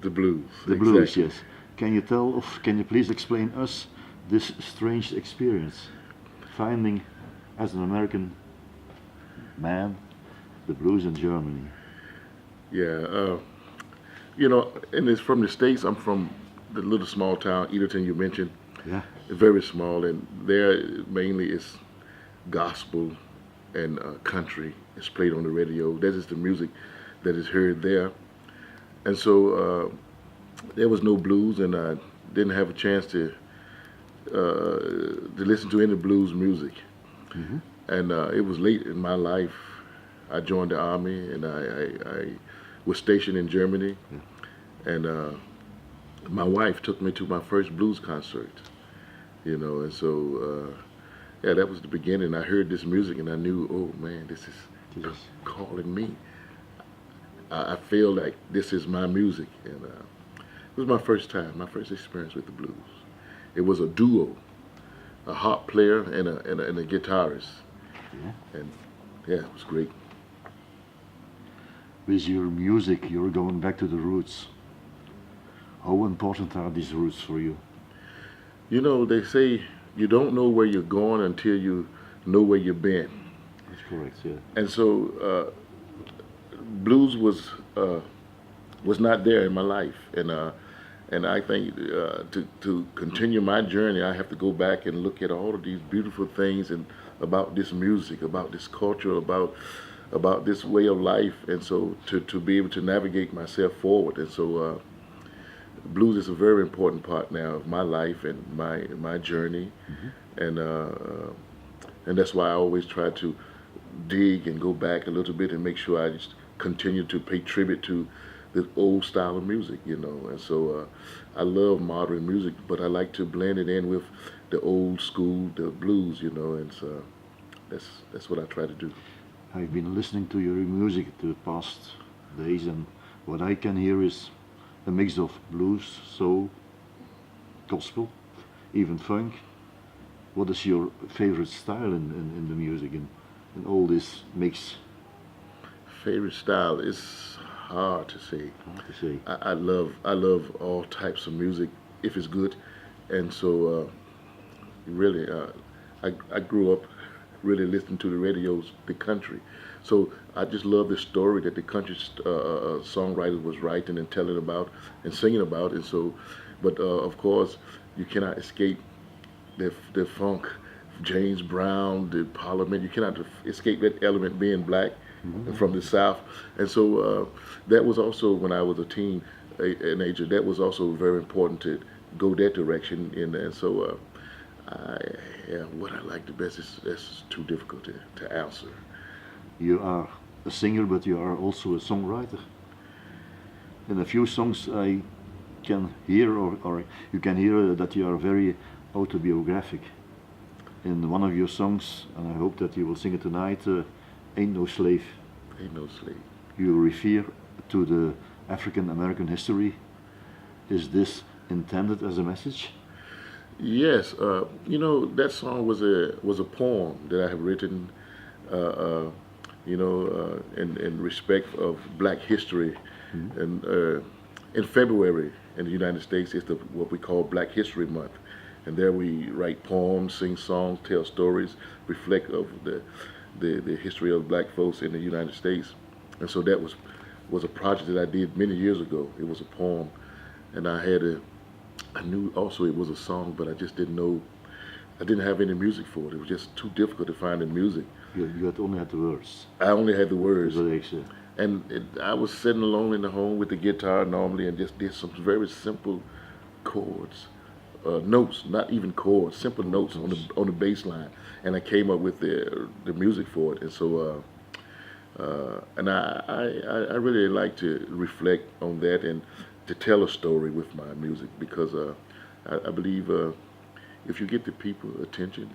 The blues. The exactly. blues, yes. Can you tell, or can you please explain us this strange experience, finding as an American man the blues in Germany? Yeah, and it's from the States. I'm from the little small town, Edenton, you mentioned. Yeah. Very small, and there mainly is gospel and country. It's played on the radio. That is the music that is heard there. And so there was no blues, and I didn't have a chance to listen to any blues music. Mm-hmm. And it was late in my life. I joined the army, and I was stationed in Germany. Yeah. And my wife took me to my first blues concert, and so yeah, that was the beginning. I heard this music, and I knew, oh man, this is Yes. calling me. I feel like this is my music, and it was my first time, my first experience with the blues. It was a duo, a harp player and a guitarist, Yeah. and yeah, it was great. With your music, you're going back to the roots. How important are these roots for you? They say you don't know where you're going until you know where you've been. That's correct, yeah. And so blues was not there in my life, and I think to continue my journey, I have to go back and look at all of these beautiful things and about this music, about this culture, about this way of life, and so to be able to navigate myself forward. And so blues is a very important part now of my life and my journey, and that's why I always try to dig and go back a little bit and make sure I just continue to pay tribute to the old style of music, And so I love modern music, but I like to blend it in with the old school, the blues, And so that's what I try to do. I've been listening to your music the past days, and what I can hear is a mix of blues, soul, gospel, even funk. What is your favorite style in the music, in all this mix? Favorite style is hard to say. Hard to say. I love all types of music if it's good, and so really I grew up really listening to the radios, the country. So I just love the story that the country songwriter was writing and telling about and singing about. And so, but of course, you cannot escape the funk, James Brown, the Parliament. You cannot escape that element being black and from the South. And so that was also when I was a teen, an age. That was also very important to go that direction. And so what I like the best is that's too difficult to answer. You are a singer, but you are also a songwriter. In a few songs I can hear, or you can hear that you are very autobiographic. In one of your songs, and I hope that you will sing it tonight, Ain't No Slave. Ain't no slave. You refer to the African American history. Is this intended as a message? Yes, that song was a poem that I have written, in respect of Black history, and in February in the United States is what we call Black History Month, and there we write poems, sing songs, tell stories, reflect of the history of Black folks in the United States, and so that was a project that I did many years ago. It was a poem, and I knew also it was a song, but I just didn't know. I didn't have any music for it. It was just too difficult to find the music. You had only had the words. I only had the words. The lyrics, And I was sitting alone in the home with the guitar normally and just did some very simple chords, notes, not even chords, simple notes on the bass line. And I came up with the music for it. And so, and I really like to reflect on that and to tell a story with my music, because I believe if you get the people attention,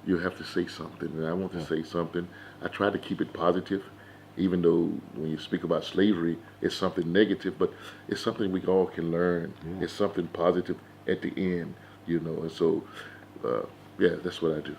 you have to say something, and I want to say something. I try to keep it positive, even though when you speak about slavery, it's something negative, but it's something we all can learn. It's something positive at the end, And so, yeah, that's what I do.